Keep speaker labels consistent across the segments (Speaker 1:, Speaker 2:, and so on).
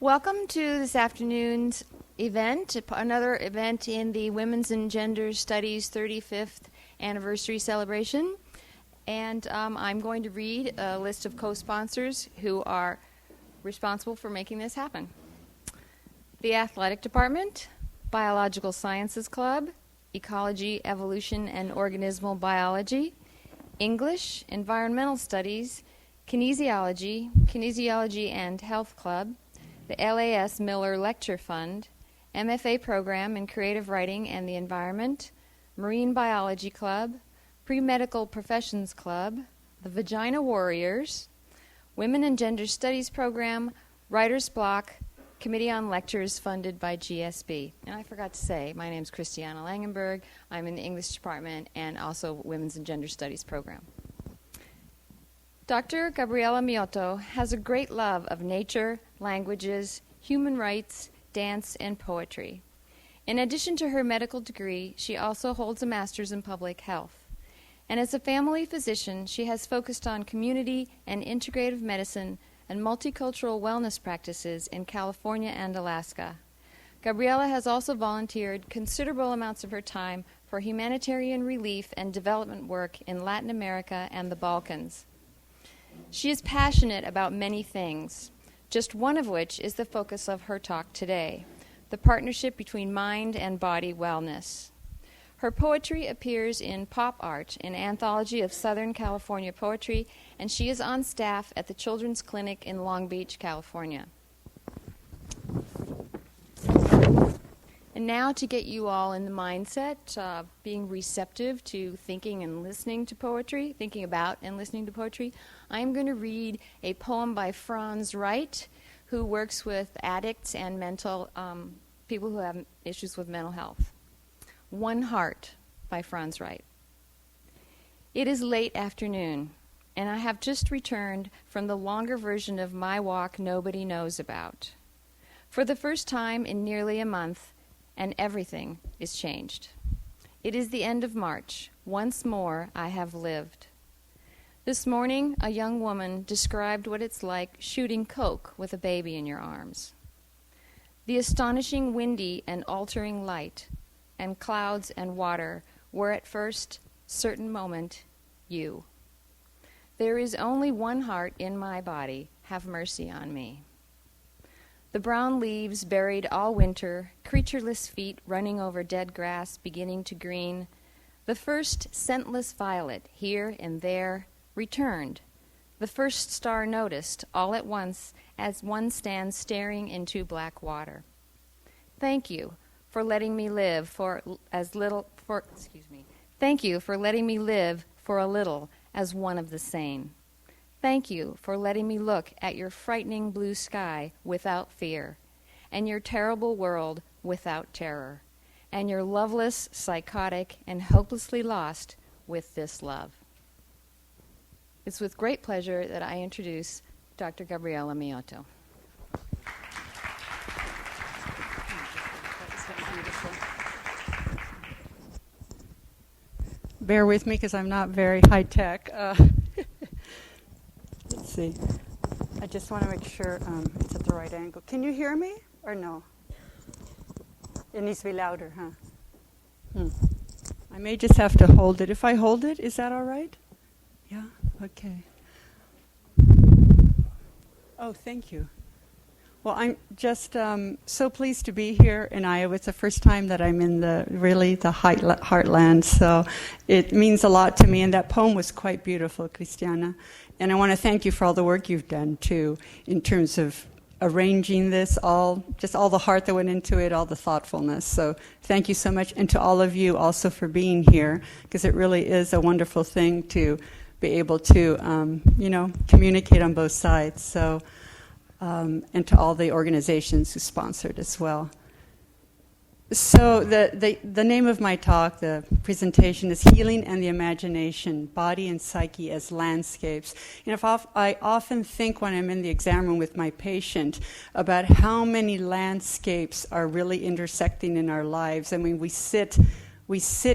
Speaker 1: Welcome to this afternoon's event, another event in the Women's and Gender Studies 35th anniversary celebration. And I'm going to read a list of co-sponsors who are responsible for making this happen. The Athletic Department, Biological Sciences Club, Ecology, Evolution, and Organismal Biology, English, Environmental Studies, Kinesiology, Kinesiology and Health Club, the LAS Miller Lecture Fund, MFA Program in Creative Writing and the Environment, Marine Biology Club, Pre-Medical Professions Club, the Vagina Warriors, Women and Gender Studies Program, Writer's Block, Committee on Lectures funded by GSB. And I forgot to say, my name is Christiana Langenberg. I'm in the English Department and also Women's and Gender Studies Program. Dr. Gabriela Miotto has a great love of nature, languages, human rights, dance, and poetry. In addition to her medical degree, she also holds a master's in public health. And as a family physician, she has focused on community and integrative medicine and multicultural wellness practices in California and Alaska. Gabriela has also volunteered considerable amounts of her time for humanitarian relief and development work in Latin America and the Balkans. She is passionate about many things, just one of which is the focus of her talk today, the partnership between mind and body wellness. Her poetry appears in Pop Art, an anthology of Southern California poetry, and she is on staff at the Children's Clinic in Long Beach, California. And now to get you all in the mindset of being receptive to thinking and listening to poetry, thinking about and listening to poetry, I'm going to read a poem by Franz Wright, who works with addicts and mental people who have issues with mental health. One Heart by Franz Wright. It is late afternoon, and I have just returned from the longer version of my walk nobody knows about. For the first time in nearly a month, and everything is changed. It is the end of March. Once more, I have lived. This morning, a young woman described what it's like shooting coke with a baby in your arms. The astonishing windy and altering light, and clouds and water were at first, certain moment, you. There is only one heart in my body. Have mercy on me. The brown leaves buried all winter, creatureless feet running over dead grass beginning to green. The first scentless violet here and there returned. The first star noticed all at once as one stands staring into black water. Thank you for letting me live Thank you for letting me live for a little as one of the sane. Thank you for letting me look at your frightening blue sky without fear, and your terrible world without terror, and your loveless, psychotic, and hopelessly lost with this love. It's with great pleasure that I introduce Dr. Gabriela Miotto.
Speaker 2: Bear with me because I'm not very high tech. Let's see. I just want to make sure it's at the right angle. Can you hear me or no? It needs to be louder, huh? I may just have to hold it. If I hold it, is that all right? Yeah? Okay. Oh, thank you. Well, I'm just so pleased to be here in Iowa. It's the first time that I'm in the heartland, so it means a lot to me. And that poem was quite beautiful, Christiana. And I want to thank you for all the work you've done, too, in terms of arranging this, all the heart that went into it, all the thoughtfulness. So thank you so much. And to all of you also for being here, because it really is a wonderful thing to be able to, communicate on both sides. So. And to all the organizations who sponsored as well. So the name of my talk, the presentation, is Healing and the Imagination, Body and Psyche as Landscapes. And I often think when I'm in the exam room with my patient about how many landscapes are really intersecting in our lives. I mean, we sit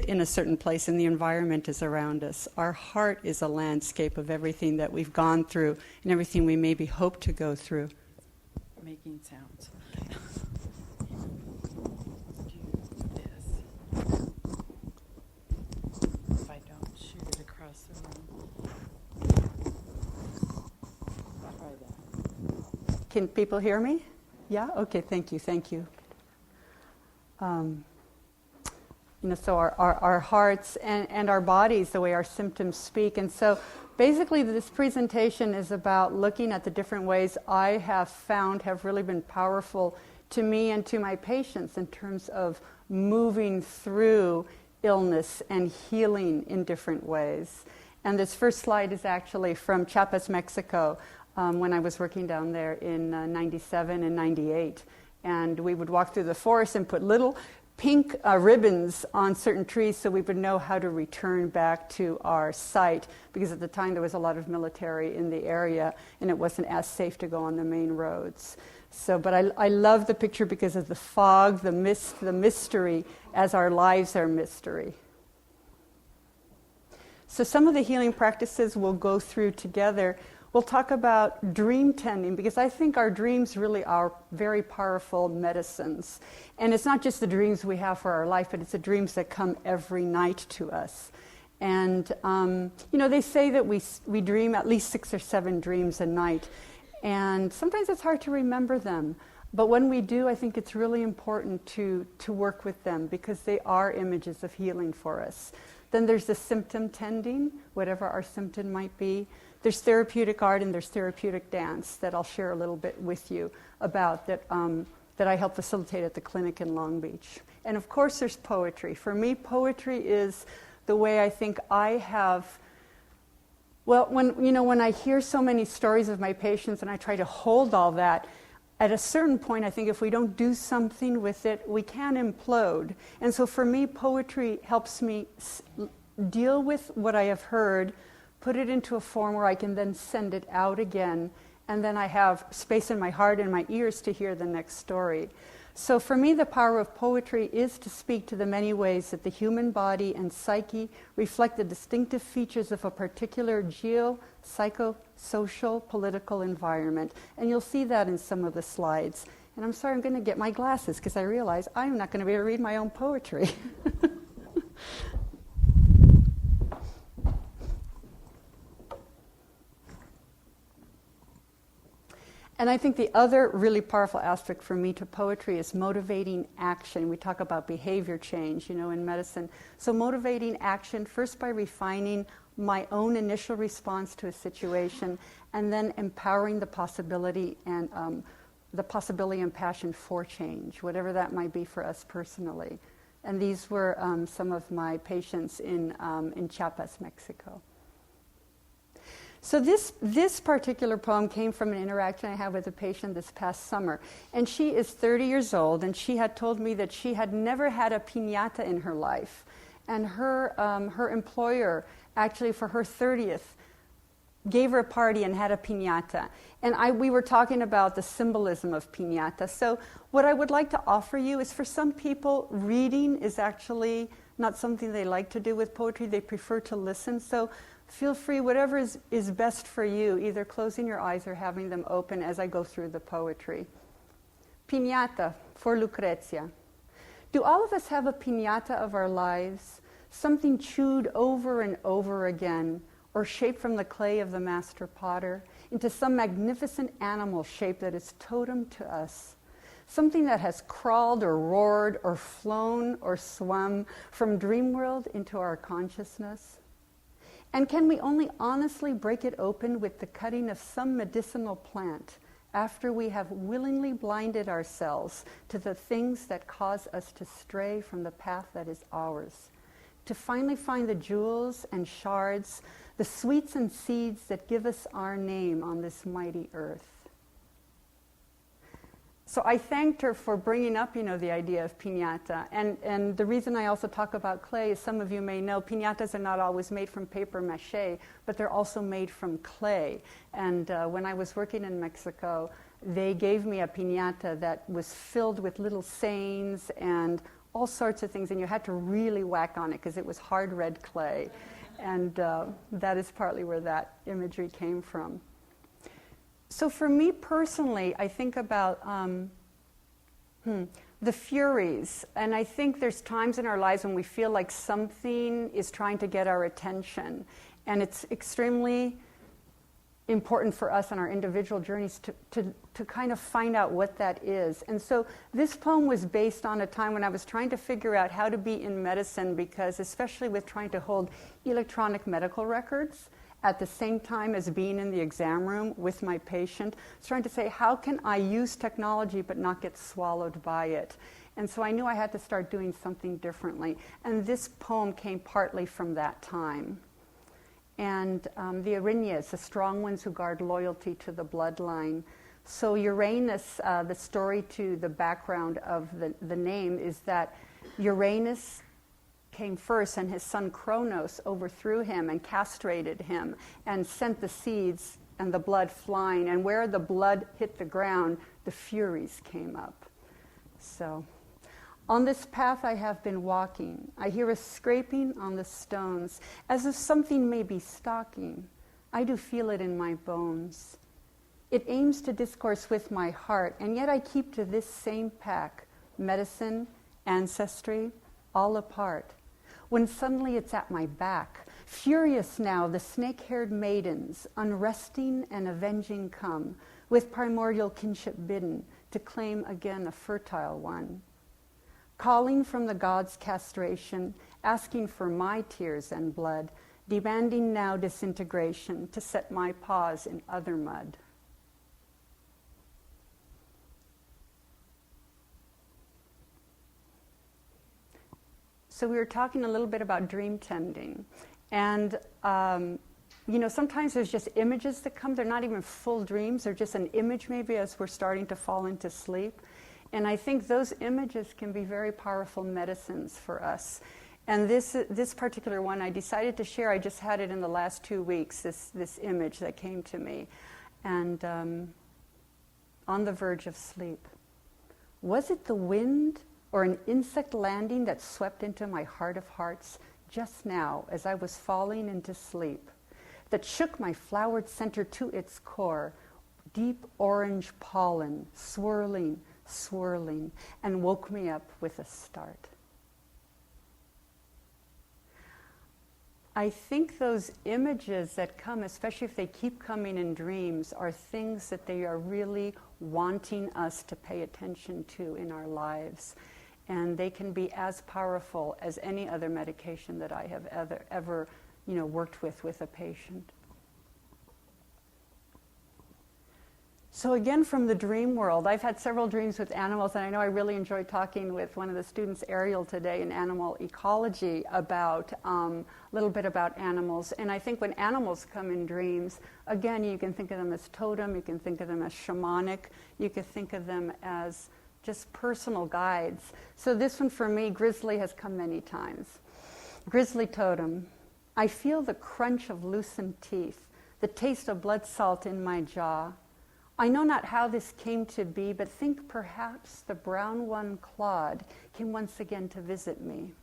Speaker 2: in a certain place and the environment is around us. Our heart is a landscape of everything that we've gone through and everything we maybe hope to go through.
Speaker 3: making sounds. Do this. If I don't shoot it across the room. Try that.
Speaker 2: Can people hear me? Yeah? Okay, thank you, thank you. So our hearts and our bodies, the way our symptoms speak. And so basically this presentation is about looking at the different ways I have found have really been powerful to me and to my patients in terms of moving through illness and healing in different ways. And this first slide is actually from Chiapas, Mexico, when I was working down there in 97 and 98. And we would walk through the forest and put little pink ribbons on certain trees so we would know how to return back to our site, because at the time there was a lot of military in the area and it wasn't as safe to go on the main roads. So, but I love the picture because of the fog, the mist, the mystery, as our lives are mystery. So some of the healing practices we'll go through together. We'll talk about dream tending, because I think our dreams really are very powerful medicines. And it's not just the dreams we have for our life, but it's the dreams that come every night to us. And, they say that we dream at least 6 or 7 dreams a night. And sometimes it's hard to remember them. But when we do, I think it's really important to work with them, because they are images of healing for us. Then there's the symptom tending, whatever our symptom might be. There's therapeutic art and there's therapeutic dance that I'll share a little bit with you about that I help facilitate at the clinic in Long Beach. And of course there's poetry. For me, poetry is the way I think I have. Well, when I hear so many stories of my patients and I try to hold all that, at a certain point, I think if we don't do something with it, we can implode. And so for me, poetry helps me deal with what I have heard, put it into a form where I can then send it out again, and then I have space in my heart and my ears to hear the next story. So for me, the power of poetry is to speak to the many ways that the human body and psyche reflect the distinctive features of a particular psycho-social, political environment. And you'll see that in some of the slides. And I'm sorry, I'm going to get my glasses, because I realize I'm not going to be able to read my own poetry. And I think the other really powerful aspect for me to poetry is motivating action. We talk about behavior change, in medicine. So motivating action, first by refining my own initial response to a situation, and then empowering the possibility and passion for change, whatever that might be for us personally. And these were some of my patients in Chiapas, Mexico. So this particular poem came from an interaction I had with a patient this past summer. And she is 30 years old, and she had told me that she had never had a piñata in her life. And her employer, actually for her 30th, gave her a party and had a piñata. And we were talking about the symbolism of piñata. So what I would like to offer you is, for some people, reading is actually not something they like to do with poetry. They prefer to listen. So feel free, whatever is best for you, either closing your eyes or having them open as I go through the poetry. Piñata for Lucrezia. Do all of us have a piñata of our lives, something chewed over and over again, or shaped from the clay of the master potter into some magnificent animal shape that is totem to us? Something that has crawled or roared or flown or swum from dream world into our consciousness? And can we only honestly break it open with the cutting of some medicinal plant after we have willingly blinded ourselves to the things that cause us to stray from the path that is ours, to finally find the jewels and shards, the sweets and seeds that give us our name on this mighty earth? So I thanked her for bringing up, the idea of piñata. And the reason I also talk about clay is, some of you may know, piñatas are not always made from paper mache, but they're also made from clay. And when I was working in Mexico, they gave me a piñata that was filled with little sayings and all sorts of things, and you had to really whack on it because it was hard red clay. And that is partly where that imagery came from. So for me personally, I think about the Furies. And I think there's times in our lives when we feel like something is trying to get our attention. And it's extremely important for us on our individual journeys to kind of find out what that is. And so this poem was based on a time when I was trying to figure out how to be in medicine, because especially with trying to hold electronic medical records at the same time as being in the exam room with my patient, I was trying to say, how can I use technology but not get swallowed by it? And so I knew I had to start doing something differently. And this poem came partly from that time. And the Erinyes, the strong ones who guard loyalty to the bloodline. So Uranus, the story to the background of the name is that Uranus came first, and his son Kronos overthrew him and castrated him and sent the seeds and the blood flying. And where the blood hit the ground, the Furies came up. So on this path I have been walking. I hear a scraping on the stones, as if something may be stalking. I do feel it in my bones. It aims to discourse with my heart, and yet I keep to this same pack, medicine, ancestry, all apart. When suddenly it's at my back, furious now, the snake-haired maidens, unresting and avenging come, with primordial kinship bidden, to claim again a fertile one. Calling from the gods' castration, asking for my tears and blood, demanding now disintegration to set my paws in other mud. So we were talking a little bit about dream tending. And, sometimes there's just images that come. They're not even full dreams. They're just an image maybe as we're starting to fall into sleep. And I think those images can be very powerful medicines for us. And this particular one I decided to share. I just had it in the last 2 weeks, this image that came to me. And on the verge of sleep. Was it the wind or an insect landing that swept into my heart of hearts just now as I was falling into sleep, that shook my flowered center to its core, deep orange pollen swirling, swirling, and woke me up with a start? I think those images that come, especially if they keep coming in dreams, are things that they are really wanting us to pay attention to in our lives. And they can be as powerful as any other medication that I have ever worked with a patient. So again, from the dream world, I've had several dreams with animals, and I know I really enjoyed talking with one of the students, Ariel, today in animal ecology about a little bit about animals. And I think when animals come in dreams, again, you can think of them as totem, you can think of them as shamanic, you can think of them as just personal guides. So this one for me, grizzly, has come many times. Grizzly totem. I feel the crunch of loosened teeth, the taste of blood salt in my jaw. I know not how this came to be, but think perhaps the brown one Claude came once again to visit me.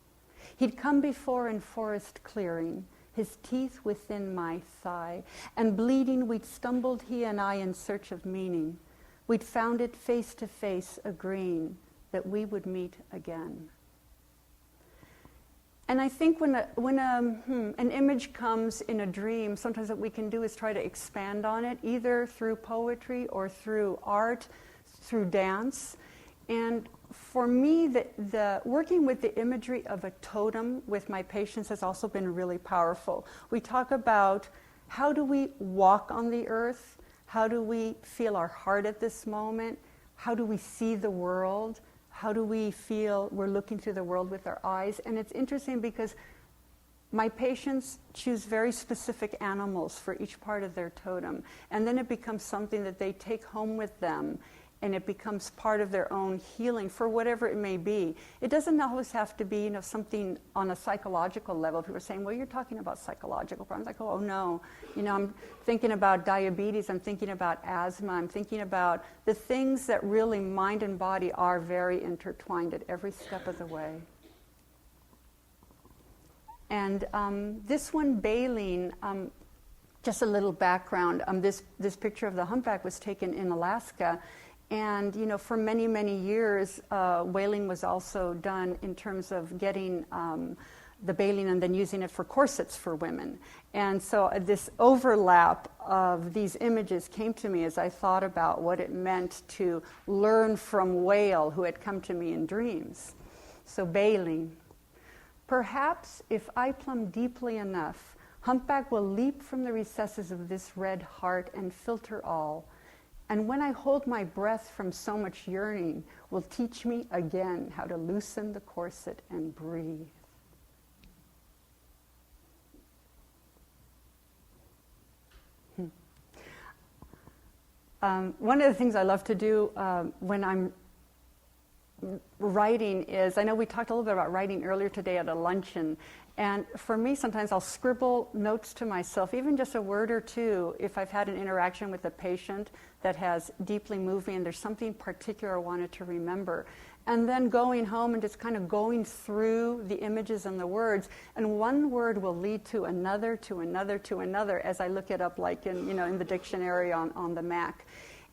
Speaker 2: He'd come before in forest clearing, his teeth within my thigh, and bleeding we'd stumbled he and I in search of meaning. We'd found it face to face, agreeing that we would meet again. And I think when an image comes in a dream, sometimes what we can do is try to expand on it, either through poetry or through art, through dance. And for me, the working with the imagery of a totem with my patients has also been really powerful. We talk about how do we walk on the earth? How do we feel our heart at this moment? How do we see the world? How do we feel we're looking through the world with our eyes? And it's interesting because my patients choose very specific animals for each part of their totem. And then it becomes something that they take home with them, and it becomes part of their own healing for whatever it may be. It doesn't always have to be, something on a psychological level. People are saying, well, you're talking about psychological problems. Like, oh no, I'm thinking about diabetes, I'm thinking about asthma, I'm thinking about the things that really mind and body are very intertwined at every step of the way. And this one, baleen, Just a little background. This picture of the humpback was taken in Alaska, and for many, many years, whaling was also done in terms of getting the baleen and then using it for corsets for women. And so this overlap of these images came to me as I thought about what it meant to learn from whale who had come to me in dreams. So baleen. Perhaps if I plumb deeply enough, humpback will leap from the recesses of this red heart and filter all. And when I hold my breath from so much yearning, will teach me again how to loosen the corset and breathe. One of the things I love to do when I'm writing is, I know we talked a little bit about writing earlier today at a luncheon, and for me sometimes I'll scribble notes to myself, even just a word or two, if I've had an interaction with a patient that has deeply moved me and there's something particular I wanted to remember. And then going home and just kind of going through the images and the words, and one word will lead to another, to another, to another as I look it up, like in the dictionary on the Mac.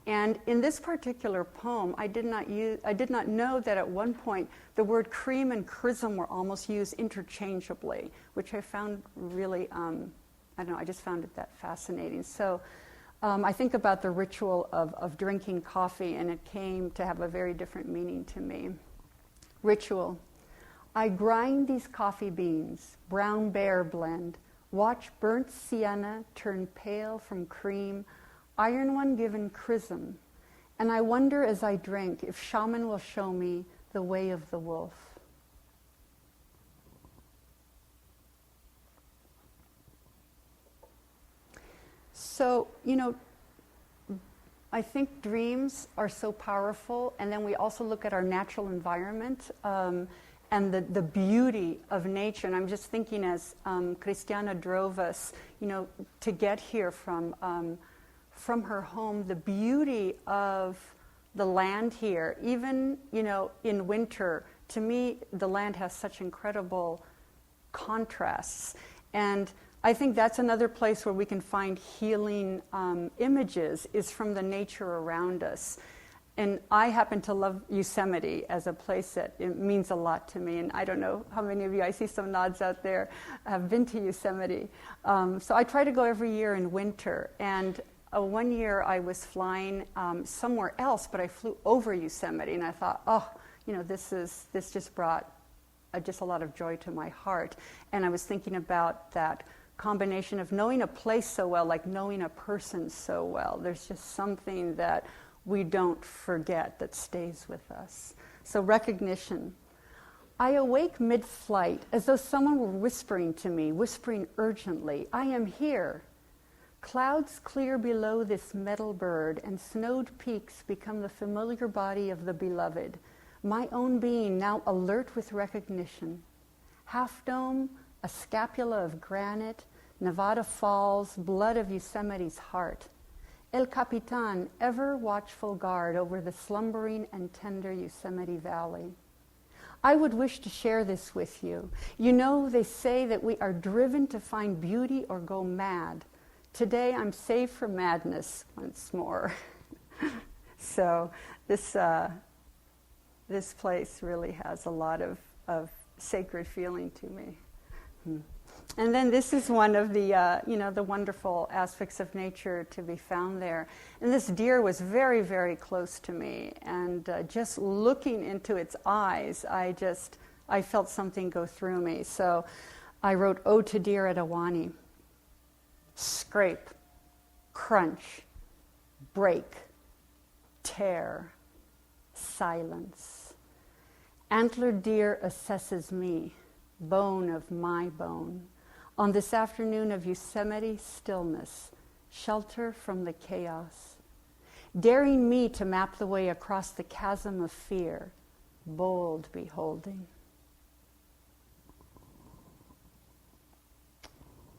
Speaker 2: And in this particular poem, I did not know that at one point the word cream and chrism were almost used interchangeably, which I found really, I just found it that fascinating. So I think about the ritual of drinking coffee, and it came to have a very different meaning to me. Ritual. I grind these coffee beans, brown bear blend, watch burnt sienna turn pale from cream, iron one given chrism, and I wonder as I drink if shaman will show me the way of the wolf. So, I think dreams are so powerful, and then we also look at our natural environment and the beauty of nature. And I'm just thinking as Christiana drove us, to get here from her home, the beauty of the land here, even, in winter, to me, the land has such incredible contrasts. And I think that's another place where we can find healing images, is from the nature around us. And I happen to love Yosemite as a place that it means a lot to me. And I don't know how many of you, I see some nods out there, have been to Yosemite. So I try to go every year in winter. And one year I was flying somewhere else, but I flew over Yosemite. And I thought, this just brought just a lot of joy to my heart. And I was thinking about that combination of knowing a place so well, like knowing a person so well. There's just something that we don't forget that stays with us. So recognition. I awake mid-flight as though someone were whispering to me, whispering urgently, I am here. Clouds clear below this metal bird, and snowed peaks become the familiar body of the beloved. My own being now alert with recognition. Half Dome, a scapula of granite, Nevada Falls, blood of Yosemite's heart. El Capitan, ever watchful guard over the slumbering and tender Yosemite Valley. I would wish to share this with you. They say that we are driven to find beauty or go mad. Today I'm saved from madness once more. So this place really has a lot of sacred feeling to me. And then this is one of the, the wonderful aspects of nature to be found there. And this deer was very, very close to me. And just looking into its eyes, I felt something go through me. So I wrote, Ode to Deer at Ahwahnee. Scrape, crunch, break, tear, silence. Antlered deer assesses me, bone of my bone. On this afternoon of Yosemite stillness, shelter from the chaos, daring me to map the way across the chasm of fear, bold beholding.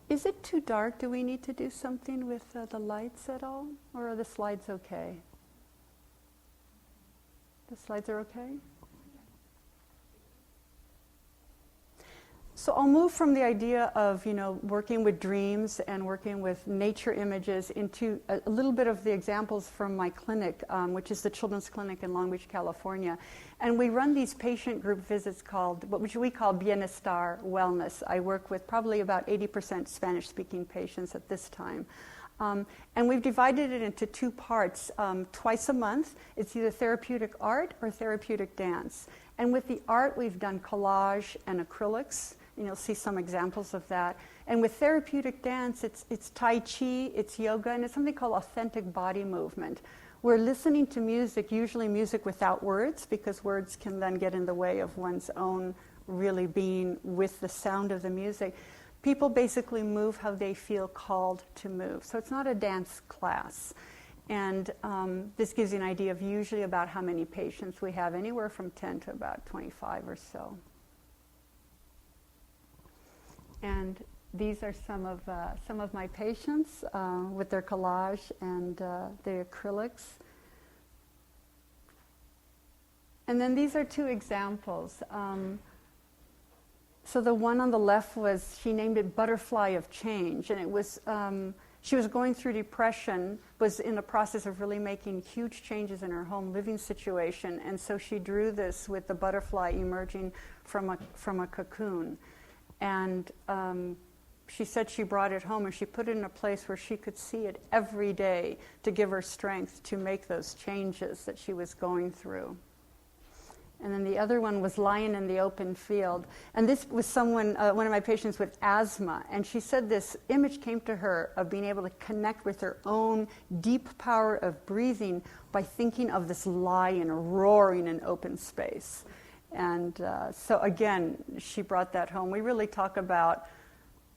Speaker 2: Is it too dark? Do we need to do something with the lights at all? Or are the slides okay? The slides are okay? So I'll move from the idea of, working with dreams and working with nature images into a little bit of the examples from my clinic, which is the Children's Clinic in Long Beach, California. And we run these patient group visits which we call Bienestar Wellness. I work with probably about 80% Spanish-speaking patients at this time. And we've divided it into two parts. Twice a month, it's either therapeutic art or therapeutic dance. And with the art, we've done collage and acrylics. And you'll see some examples of that. And with therapeutic dance, it's Tai Chi, it's yoga, and it's something called authentic body movement. We're listening to music, usually music without words, because words can then get in the way of one's own really being with the sound of the music. People basically move how they feel called to move. So it's not a dance class. And this gives you an idea of usually about how many patients we have, anywhere from 10 to about 25 or so. And these are some of my patients with their collage and their acrylics. And then these are two examples. So the one on the left she named it Butterfly of Change, and it was, she was going through depression, was in the process of really making huge changes in her home living situation, and so she drew this with the butterfly emerging from a cocoon. And she said she brought it home and she put it in a place where she could see it every day to give her strength to make those changes that she was going through. And then the other one was Lying in the Open Field. And this was one of my patients with asthma. And she said this image came to her of being able to connect with her own deep power of breathing by thinking of this lion roaring in open space. And so again, she brought that home. We really talk about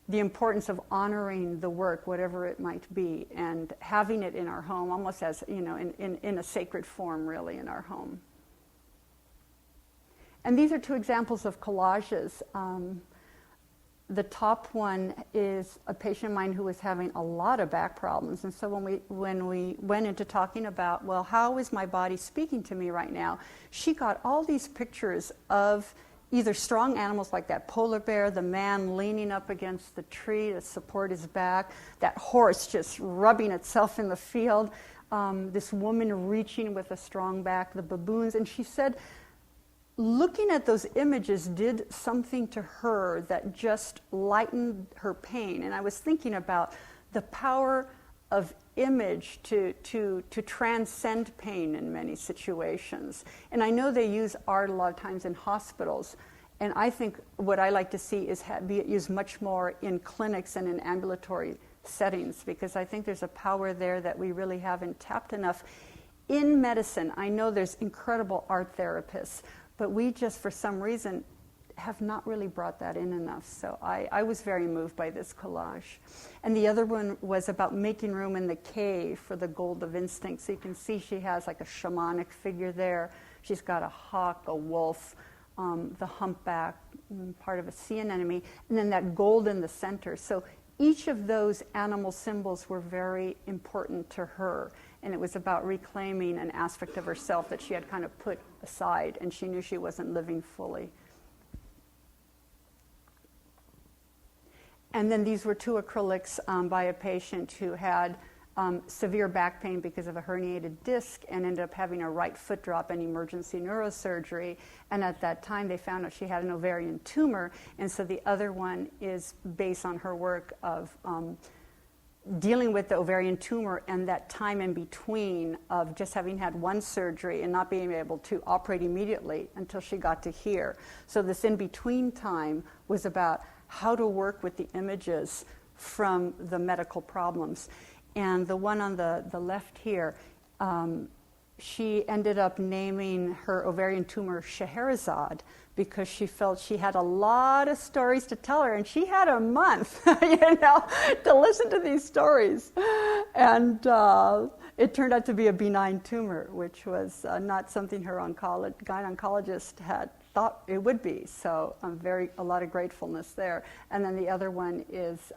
Speaker 2: the importance of honoring the work, whatever it might be, and having it in our home, almost as, in a sacred form, really, in our home. And these are two examples of collages. The top one is a patient of mine who was having a lot of back problems. And so when we went into talking about, well, how is my body speaking to me right now? She got all these pictures of either strong animals like that polar bear, the man leaning up against the tree to support his back, that horse just rubbing itself in the field, this woman reaching with a strong back, the baboons. And she said, looking at those images did something to her that just lightened her pain. And I was thinking about the power of image to transcend pain in many situations. And I know they use art a lot of times in hospitals. And I think what I like to see is be it used much more in clinics and in ambulatory settings, because I think there's a power there that we really haven't tapped enough. In medicine, I know there's incredible art therapists, but we just, for some reason, have not really brought that in enough. So I was very moved by this collage. And the other one was about making room in the cave for the gold of instinct. So you can see she has like a shamanic figure there. She's got a hawk, a wolf, the humpback, part of a sea anemone, and then that gold in the center. So each of those animal symbols were very important to her. And it was about reclaiming an aspect of herself that she had kind of put aside, and she knew she wasn't living fully. And then these were two acrylics by a patient who had severe back pain because of a herniated disc and ended up having a right foot drop and emergency neurosurgery. And at that time, they found out she had an ovarian tumor. And so the other one is based on her work of dealing with the ovarian tumor and that time in between of just having had one surgery and not being able to operate immediately until she got to here. So this in-between time was about how to work with the images from the medical problems. And the one on the left here, she ended up naming her ovarian tumor Scheherazade because she felt she had a lot of stories to tell her, and she had a month, to listen to these stories. And it turned out to be a benign tumor, which was not something her gynecologist had thought it would be. So a lot of gratefulness there. And then the other one is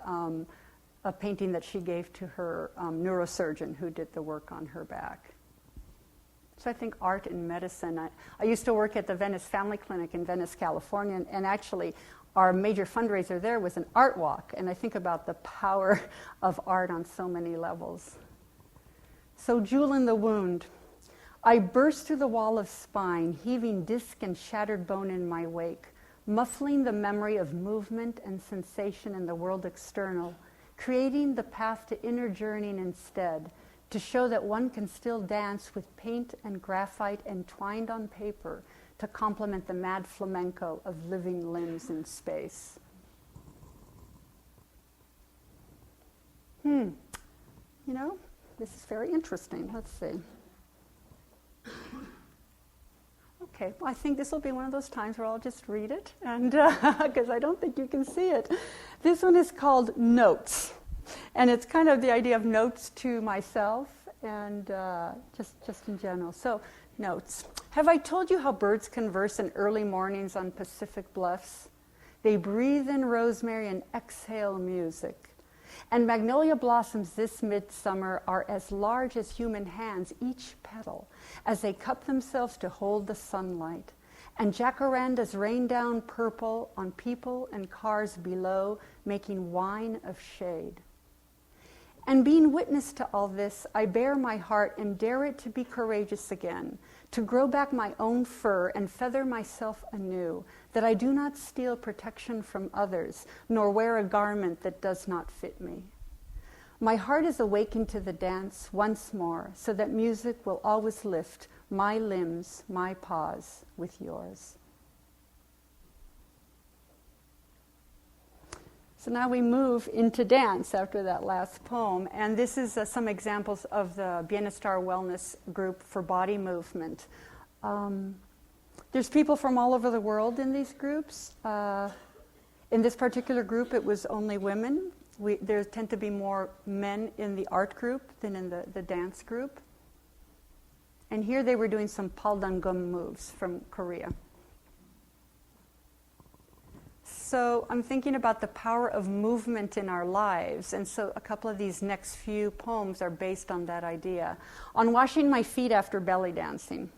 Speaker 2: a painting that she gave to her neurosurgeon who did the work on her back. So I think art and medicine. I used to work at the Venice Family Clinic in Venice, California, and actually our major fundraiser there was an art walk, and I think about the power of art on so many levels. So jewel in the wound. I burst through the wall of spine, heaving disc and shattered bone in my wake, muffling the memory of movement and sensation in the world external, creating the path to inner journeying instead, to show that one can still dance with paint and graphite entwined on paper to complement the mad flamenco of living limbs in space. You know, this is very interesting. Let's see. Okay, well, I think this will be one of those times where I'll just read it, and because I don't think you can see it. This one is called Notes, and it's kind of the idea of notes to myself and just in general. So, notes. Have I told you how birds converse in early mornings on Pacific bluffs? They breathe in rosemary and exhale music. And magnolia blossoms this midsummer are as large as human hands, each petal, as they cup themselves to hold the sunlight. And jacarandas rain down purple on people and cars below, making wine of shade. And being witness to all this, I bare my heart and dare it to be courageous again, to grow back my own fur and feather myself anew, that I do not steal protection from others, nor wear a garment that does not fit me. My heart is awakened to the dance once more, so that music will always lift my limbs, my paws, with yours. So now we move into dance after that last poem, and this is some examples of the Bienestar Wellness group for body movement. There's people from all over the world in these groups. In this particular group, it was only women. There tend to be more men in the art group than in the dance group. And here they were doing some paldangum moves from Korea. So I'm thinking about the power of movement in our lives, and so a couple of these next few poems are based on that idea. On washing my feet after belly dancing.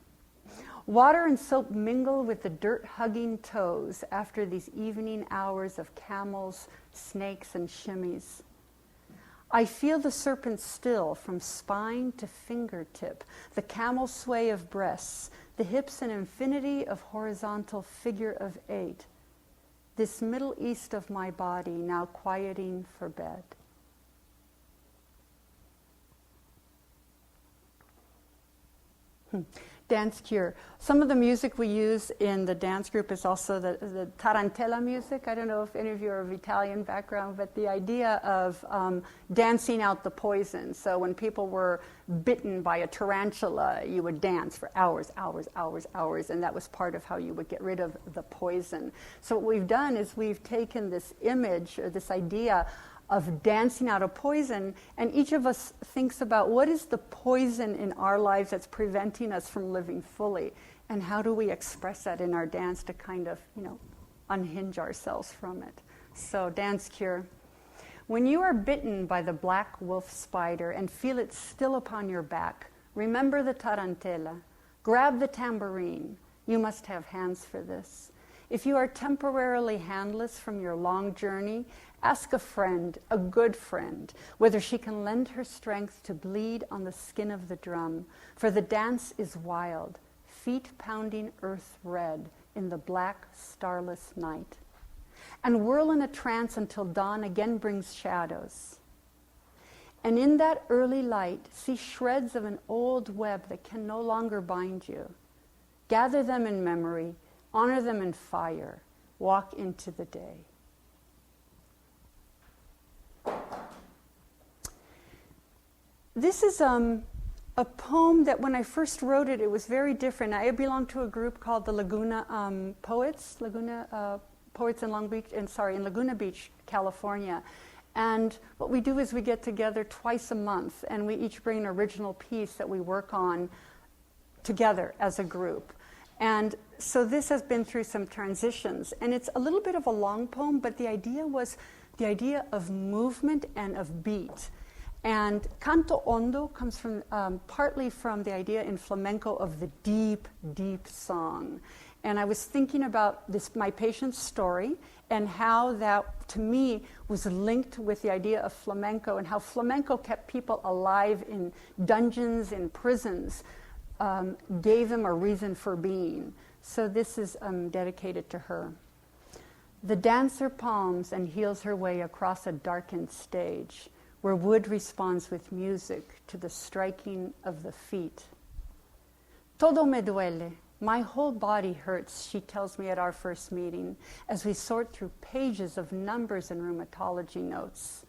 Speaker 2: Water and soap mingle with the dirt-hugging toes after these evening hours of camels, snakes, and shimmies. I feel the serpent still from spine to fingertip, the camel sway of breasts, the hips an infinity of horizontal figure of 8. This Middle East of my body now quieting for bed. Dance cure. Some of the music we use in the dance group is also the tarantella music. I don't know if any of you are of Italian background, but the idea of dancing out the poison. So when people were bitten by a tarantula, you would dance for hours, and that was part of how you would get rid of the poison. So what we've done is we've taken this image or this idea of dancing out a poison, and each of us thinks about what is the poison in our lives that's preventing us from living fully, and how do we express that in our dance to kind of, unhinge ourselves from it. So, dance cure. When you are bitten by the black wolf spider and feel it still upon your back, remember the tarantella. Grab the tambourine. You must have hands for this. If you are temporarily handless from your long journey, ask a friend, a good friend, whether she can lend her strength to bleed on the skin of the drum, for the dance is wild, feet pounding earth red in the black, starless night. And whirl in a trance until dawn again brings shadows. And in that early light, see shreds of an old web that can no longer bind you. Gather them in memory, honor them in fire, walk into the day. This is a poem that when I first wrote it, it was very different. I belong to a group called the Laguna Poets in Laguna Beach, California. And what we do is we get together twice a month, and we each bring an original piece that we work on together as a group. And so this has been through some transitions. And it's a little bit of a long poem, but the idea was the idea of movement and of beat. And canto hondo comes from partly from the idea in flamenco of the deep, deep song. And I was thinking about this, my patient's story, and how that, to me, was linked with the idea of flamenco, and how flamenco kept people alive in dungeons, in prisons, gave them a reason for being. So this is dedicated to her. The dancer palms and heels her way across a darkened stage, where wood responds with music to the striking of the feet. Todo me duele. My whole body hurts, she tells me at our first meeting, as we sort through pages of numbers and rheumatology notes.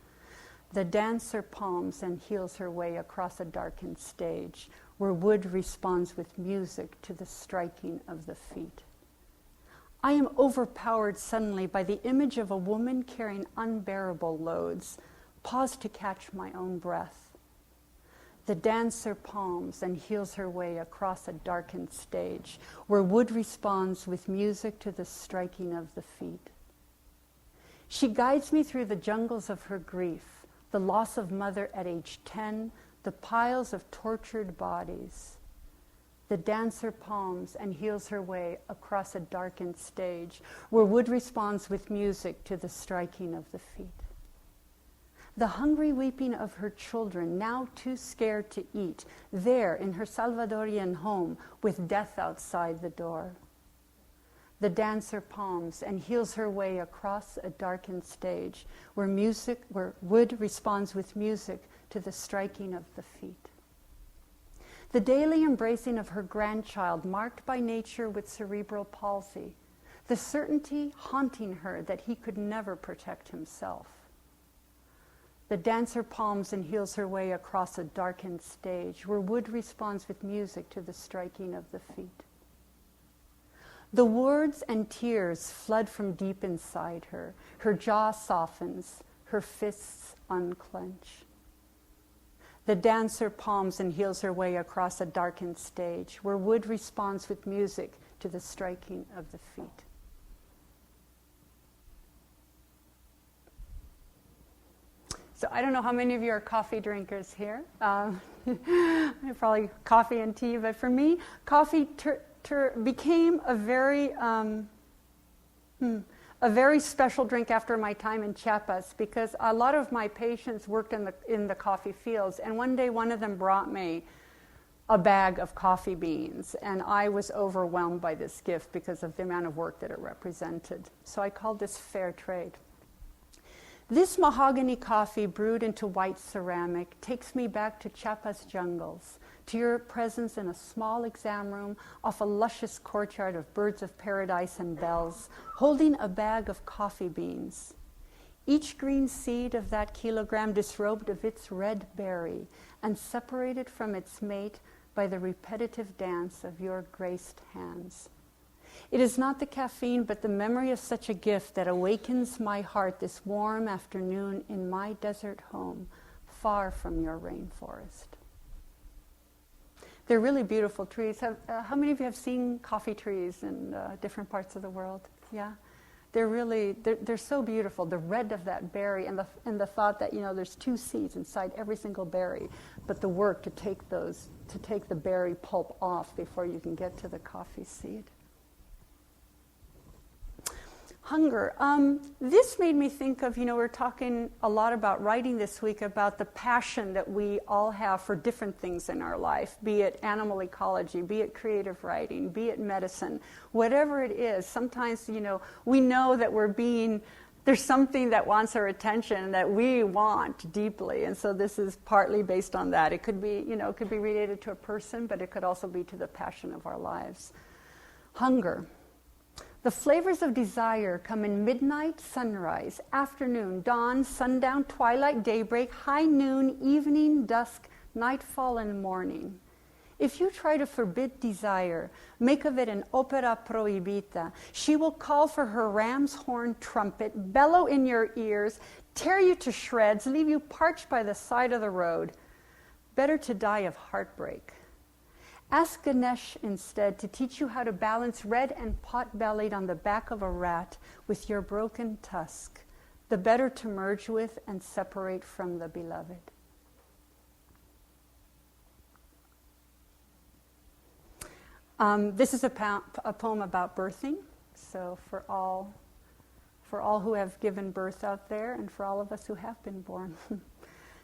Speaker 2: The dancer palms and heels her way across a darkened stage, where wood responds with music to the striking of the feet. I am overpowered suddenly by the image of a woman carrying unbearable loads. Pause to catch my own breath. The dancer palms and heels her way across a darkened stage, where wood responds with music to the striking of the feet. She guides me through the jungles of her grief, the loss of mother at age 10, the piles of tortured bodies. The dancer palms and heels her way across a darkened stage, where wood responds with music to the striking of the feet. The hungry weeping of her children, now too scared to eat, there in her Salvadorian home, with death outside the door. The dancer palms and heels her way across a darkened stage, where wood responds with music to the striking of the feet. The daily embracing of her grandchild, marked by nature with cerebral palsy, the certainty haunting her that he could never protect himself. The dancer palms and heels her way across a darkened stage, where wood responds with music to the striking of the feet. The words and tears flood from deep inside her. Her jaw softens, her fists unclench. The dancer palms and heels her way across a darkened stage, where wood responds with music to the striking of the feet. So I don't know how many of you are coffee drinkers here. Probably coffee and tea, but for me, coffee became a very special drink after my time in Chiapas, because a lot of my patients worked in the coffee fields, and one day one of them brought me a bag of coffee beans, and I was overwhelmed by this gift because of the amount of work that it represented. So I called this fair trade. This mahogany coffee brewed into white ceramic takes me back to Chiapas jungles, to your presence in a small exam room off a luscious courtyard of birds of paradise and bells, holding a bag of coffee beans. Each green seed of that kilogram disrobed of its red berry and separated from its mate by the repetitive dance of your graced hands. It is not the caffeine, but the memory of such a gift that awakens my heart this warm afternoon in my desert home, far from your rainforest. They're really beautiful trees. How many of you have seen coffee trees in different parts of the world? Yeah? They're so beautiful. The red of that berry and the thought that, there's 2 seeds inside every single berry, but the work to take the berry pulp off before you can get to the coffee seed. Hunger. This made me think of, we're talking a lot about writing this week about the passion that we all have for different things in our life, be it animal ecology, be it creative writing, be it medicine, whatever it is. Sometimes, we know that there's something that wants our attention that we want deeply, and so this is partly based on that. It could be, it could be related to a person, but it could also be to the passion of our lives. Hunger. The flavors of desire come in midnight, sunrise, afternoon, dawn, sundown, twilight, daybreak, high noon, evening, dusk, nightfall, and morning. If you try to forbid desire, make of it an opera prohibita, she will call for her ram's horn trumpet, bellow in your ears, tear you to shreds, leave you parched by the side of the road. Better to die of heartbreak. Ask Ganesh instead to teach you how to balance red and pot-bellied on the back of a rat with your broken tusk, the better to merge with and separate from the beloved. This is a poem about birthing, so for all who have given birth out there and for all of us who have been born.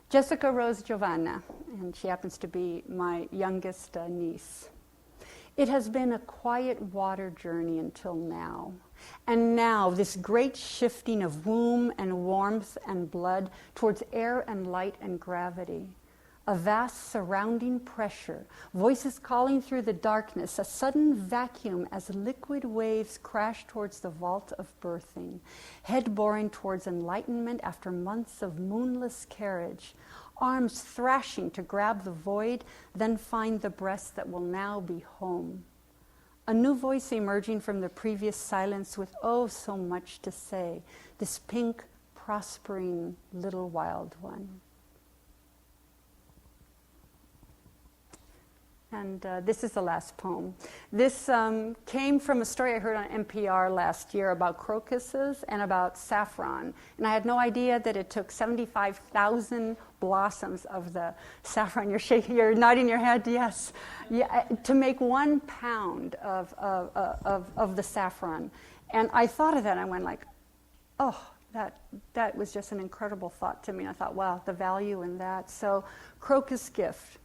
Speaker 2: Jessica Rose Giovanna, and she happens to be my youngest niece. It has been a quiet water journey until now. And now, this great shifting of womb and warmth and blood towards air and light and gravity. A vast surrounding pressure, voices calling through the darkness, a sudden vacuum as liquid waves crash towards the vault of birthing, head boring towards enlightenment after months of moonless carriage, arms thrashing to grab the void, then find the breast that will now be home. A new voice emerging from the previous silence with oh so much to say, this pink, prospering little wild one. And this is the last poem. This came from a story I heard on NPR last year about crocuses and about saffron. And I had no idea that it took 75,000 blossoms of the saffron. You're shaking, you're nodding your head, yes. Yeah, to make 1 pound of the saffron. And I thought of that and I went like, oh, that was just an incredible thought to me. And I thought, wow, the value in that. So, crocus gift.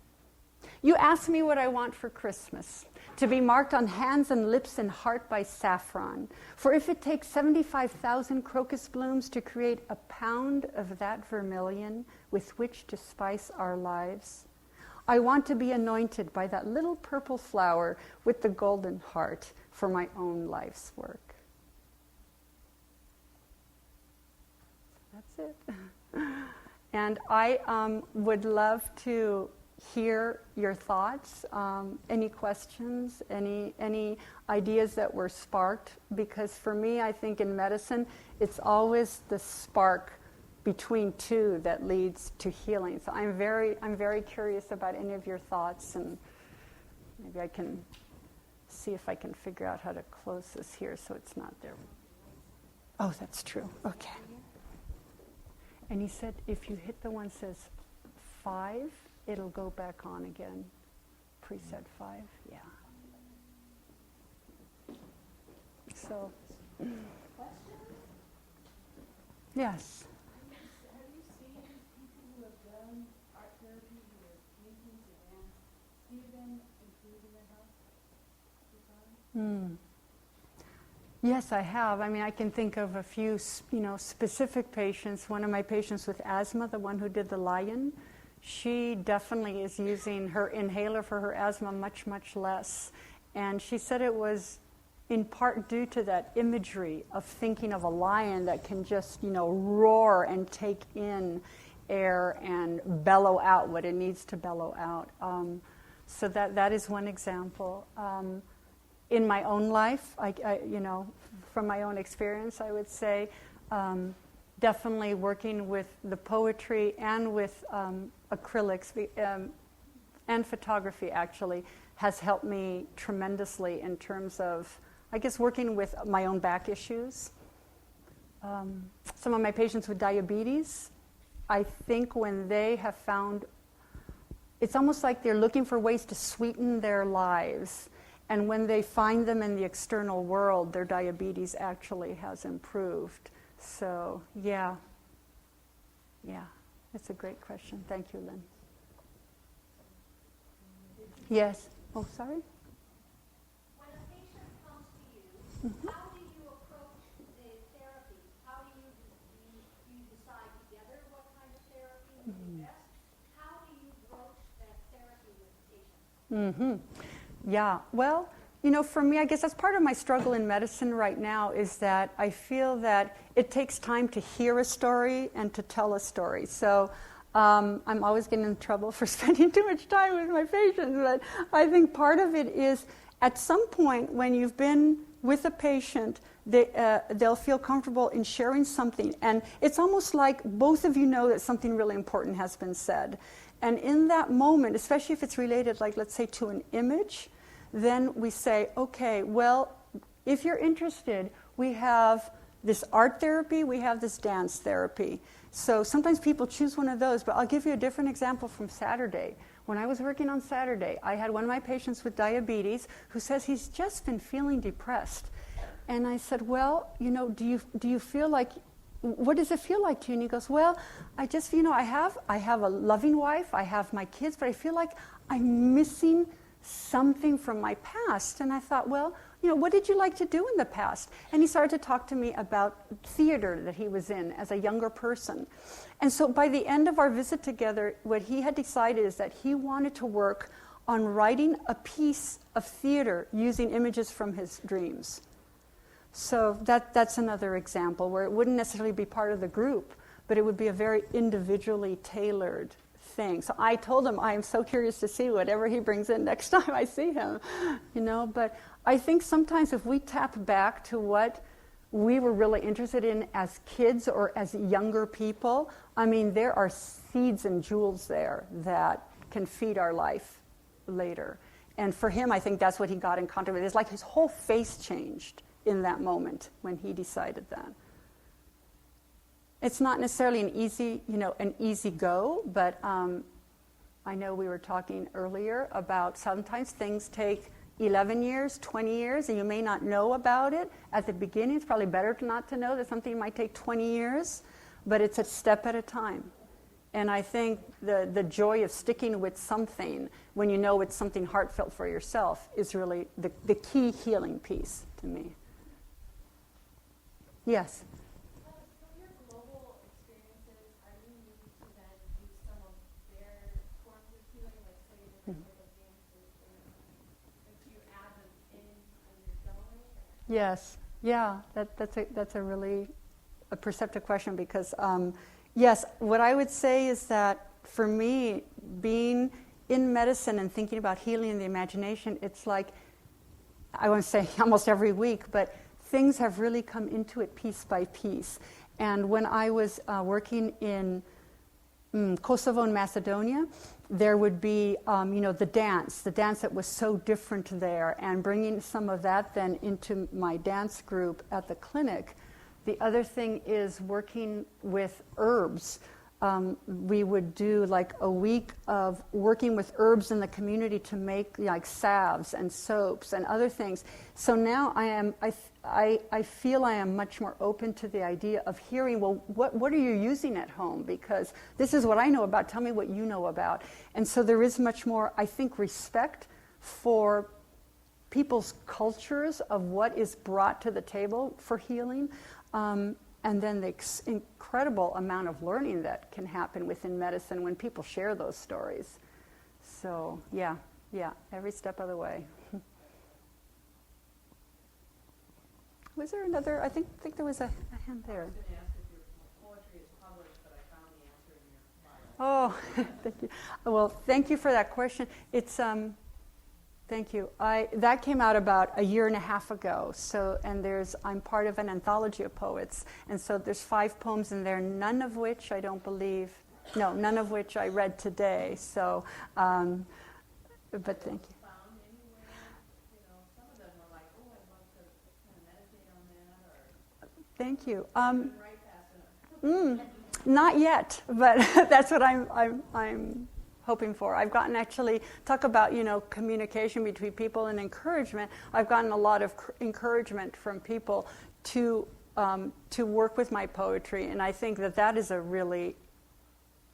Speaker 2: You ask me what I want for Christmas, to be marked on hands and lips and heart by saffron. For if it takes 75,000 crocus blooms to create a pound of that vermilion with which to spice our lives, I want to be anointed by that little purple flower with the golden heart for my own life's work. That's it. And I would love to hear your thoughts, any questions, any ideas that were sparked, because for me, I think in medicine, it's always the spark between two that leads to healing. So I'm very curious about any of your thoughts, and maybe I can see if I can figure out how to close this here so it's not there. Oh, that's true. Okay. And he said if you hit the one that says 5, it'll go back on again. Preset 5, yeah. So, yes.
Speaker 4: Have you seen people who have done art therapy with paintings and see them improve in their health?
Speaker 2: Yes, I have. I mean, I can think of a few, specific patients. One of my patients with asthma, the one who did the lion, she definitely is using her inhaler for her asthma much, much less. And she said it was in part due to that imagery of thinking of a lion that can just, roar and take in air and bellow out what it needs to bellow out. So that is one example. In my own life, I from my own experience, I would say definitely working with the poetry and with acrylics and photography actually has helped me tremendously in terms of, I guess, working with my own back issues. Some of my patients with diabetes, I think when they have found, it's almost like they're looking for ways to sweeten their lives. And when they find them in the external world, their diabetes actually has improved. So, yeah, it's a great question. Thank you, Lynn. Yes. Oh, sorry?
Speaker 4: When a patient comes to you, how do you approach the therapy? How do you decide together what kind of therapy would be best? How do you broach that therapy with the patient?
Speaker 2: Yeah, well, for me, I guess that's part of my struggle in medicine right now is that I feel that it takes time to hear a story and to tell a story. So I'm always getting in trouble for spending too much time with my patients, but I think part of it is at some point when you've been with a patient, they'll feel comfortable in sharing something. And it's almost like both of you know that something really important has been said. And in that moment, especially if it's related, like let's say to an image, then we say, okay, well, if you're interested, we have this art therapy, we have this dance therapy. So sometimes people choose one of those, but I'll give you a different example from Saturday. when I was working on Saturday, I had one of my patients with diabetes who says he's just been feeling depressed. And I said, well, do you feel like, what does it feel like to you? And he goes, well, I just, I have a loving wife, I have my kids, but I feel like I'm missing something from my past. And I thought, well, what did you like to do in the past? And he started to talk to me about theater that he was in as a younger person. And so by the end of our visit together, what he had decided is that he wanted to work on writing a piece of theater using images from his dreams. So that's another example where it wouldn't necessarily be part of the group, but it would be a very individually tailored thing. So I told him I am so curious to see whatever he brings in next time I see him, But I think sometimes if we tap back to what we were really interested in as kids or as younger people, there are seeds and jewels there that can feed our life later. And for him, I think that's what he got in contact with. It's like his whole face changed in that moment when he decided that. It's not necessarily an easy go, but I know we were talking earlier about sometimes things take 11 years, 20 years, and you may not know about it at the beginning. It's probably better not to know that something might take 20 years, but it's a step at a time. And I think the joy of sticking with something when you know it's something heartfelt for yourself is really the key healing piece to me. Yes?
Speaker 5: From your global experiences, are you moving to then use some of their forms of healing, like say different type of dances, or do you add them in on your own?
Speaker 2: Yes. Yeah, that's a really a perceptive question because, yes, what I would say is that for me, being in medicine and thinking about healing the imagination, it's like, I won't say almost every week, but things have really come into it piece by piece. And when I was working in Kosovo and Macedonia, there would be, the dance that was so different there, and bringing some of that then into my dance group at the clinic. The other thing is working with herbs. We would do like a week of working with herbs in the community to make like salves and soaps and other things. So now I feel I am much more open to the idea of hearing, well, what are you using at home? Because this is what I know about, tell me what you know about. And so there is much more, I think, respect for people's cultures of what is brought to the table for healing. And then the incredible amount of learning that can happen within medicine when people share those stories. So, yeah, every step of the way. Was there another? I think there was a hand there.
Speaker 6: I was going to ask if your poetry is published, but I found the answer in your bio.
Speaker 2: Oh, thank you. Well, thank you for that question. It's thank you. That came out about a year and a half ago. So, and I'm part of an anthology of poets, and so there's 5 poems in there, none of which I read today. So, but thank you.
Speaker 6: Found anywhere, some of them were like, oh, I'd love to kind of meditate on that, or
Speaker 2: Thank you.
Speaker 6: couldn't write fast enough.
Speaker 2: Not yet, but that's what I'm hoping for. I've gotten talk about communication between people and encouragement. I've gotten a lot of encouragement from people to work with my poetry, and I think that is a really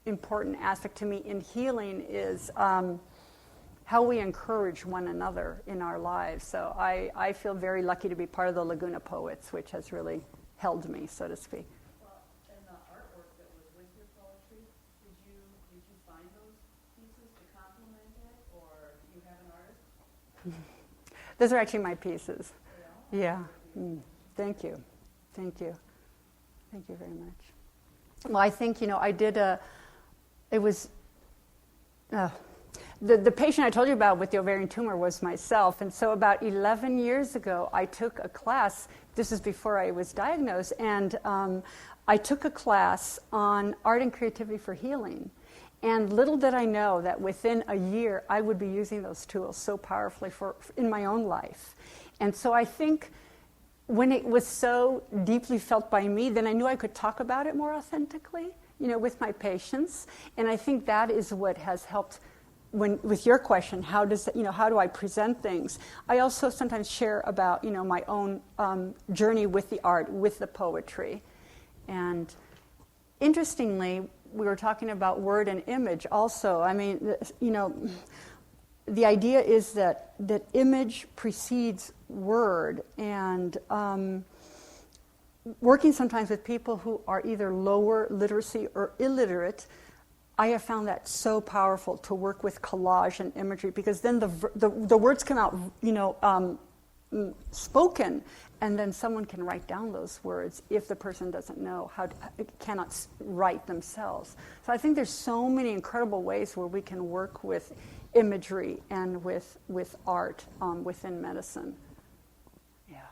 Speaker 2: important aspect to me in healing is how we encourage one another in our lives. So I feel very lucky to be part of the Laguna Poets, which has really held me, so to speak.
Speaker 6: Well, and the artwork that was with your poetry, did you find those pieces to complement it, or do you have an artist?
Speaker 2: Those are actually my pieces.
Speaker 6: Yeah.
Speaker 2: Yeah. Thank you. Thank you. Thank you very much. Well, I think, I did the patient I told you about with the ovarian tumor was myself. And so about 11 years ago, I took a class. This is before I was diagnosed. And I took a class on art and creativity for healing. And little did I know that within a year, I would be using those tools so powerfully in my own life. And so I think when it was so deeply felt by me, then I knew I could talk about it more authentically, with my patients. And I think that is what has helped with your question, how do I present things? I also sometimes share about, my own journey with the art, with the poetry. And interestingly, we were talking about word and image also. I mean, the idea is that image precedes word, and working sometimes with people who are either lower literacy or illiterate, I have found that so powerful to work with collage and imagery, because then the words come out, spoken, and then someone can write down those words if the person doesn't know cannot write themselves. So I think there's so many incredible ways where we can work with imagery and with art within medicine. Yeah.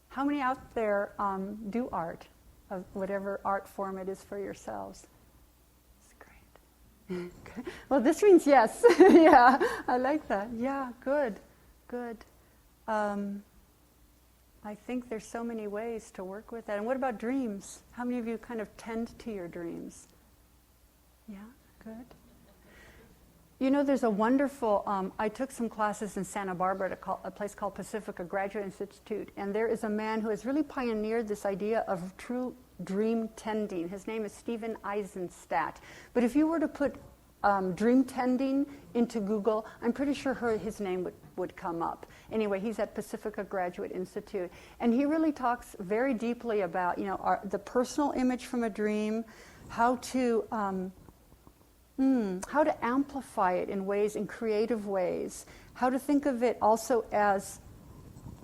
Speaker 2: How many out there do art, of whatever art form it is for yourselves? That's great. Okay. Well, this means yes. Yeah, I like that. Yeah, good. I think there's so many ways to work with that. And what about dreams? How many of you kind of tend to your dreams? Yeah, good. There's a wonderful, I took some classes in Santa Barbara at a place called Pacifica Graduate Institute, and there is a man who has really pioneered this idea of true dream tending. His name is Steven Eisenstadt. But if you were to put dream tending into Google, I'm pretty sure his name would come up. Anyway, he's at Pacifica Graduate Institute, and he really talks very deeply about, the personal image from a dream, how to amplify it in creative ways, how to think of it also as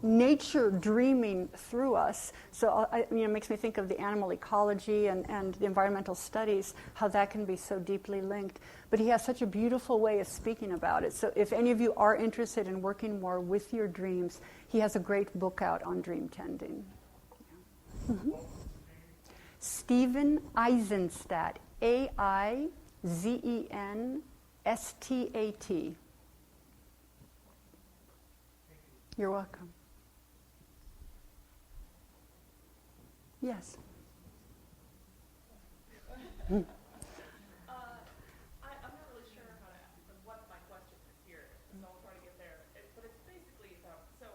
Speaker 2: nature dreaming through us. So it makes me think of the animal ecology and the environmental studies, how that can be so deeply linked. But he has such a beautiful way of speaking about it. So if any of you are interested in working more with your dreams, he has a great book out on dream tending. Yeah. Mm-hmm. Steven Eisenstadt, Aizenstadt. You're welcome. Yes.
Speaker 5: I'm not really sure what my question is here, so I'll try to get there. But it's basically about, we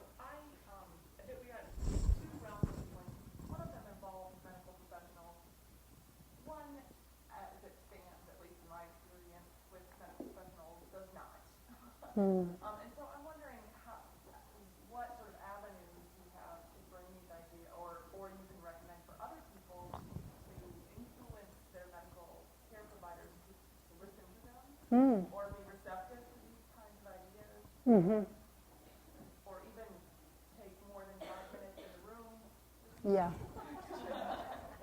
Speaker 5: got two realms of influence. One of them involves medical professionals. One, as it stands, at least in my experience with medical professionals, does not. And so I'm wondering what sort of avenues you have to bring these ideas, or you can recommend for other people to influence their medical care providers to listen to them, or be receptive to these kinds of ideas, or even take more than 5 minutes in the room.
Speaker 2: Yeah.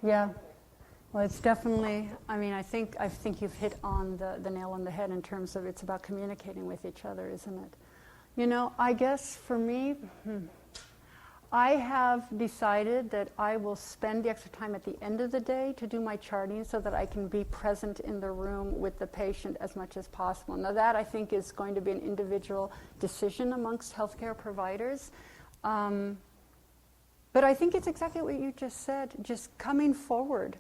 Speaker 2: Yeah. Well, it's definitely, I think you've hit on the nail on the head in terms of it's about communicating with each other, isn't it? I guess for me, I have decided that I will spend the extra time at the end of the day to do my charting so that I can be present in the room with the patient as much as possible. Now that, I think, is going to be an individual decision amongst healthcare providers. But I think it's exactly what you just said, just coming forward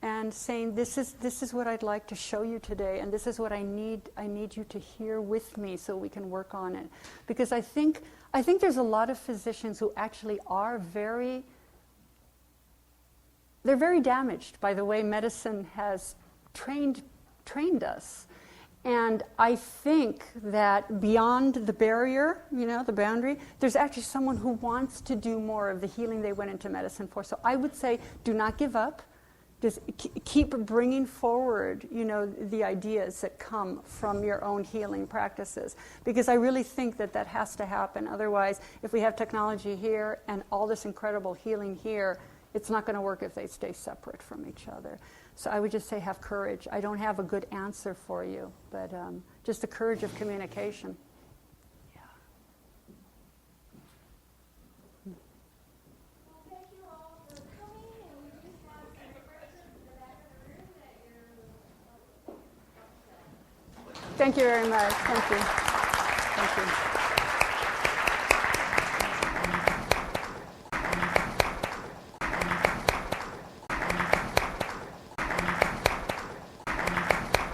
Speaker 2: and saying, this is what I'd like to show you today, and this is what I need you to hear with me so we can work on it. Because I think there's a lot of physicians who actually are very damaged by the way medicine has trained us. And I think that beyond the barrier, the boundary, there's actually someone who wants to do more of the healing they went into medicine for. So I would say, do not give up. Just keep bringing forward, the ideas that come from your own healing practices. Because I really think that has to happen. Otherwise, if we have technology here and all this incredible healing here, it's not going to work if they stay separate from each other. So I would just say have courage. I don't have a good answer for you, but just the courage of communication.
Speaker 4: Thank you all for coming, and we just have some refreshments in the back of the room that you're
Speaker 2: Thank you very much. Thank you.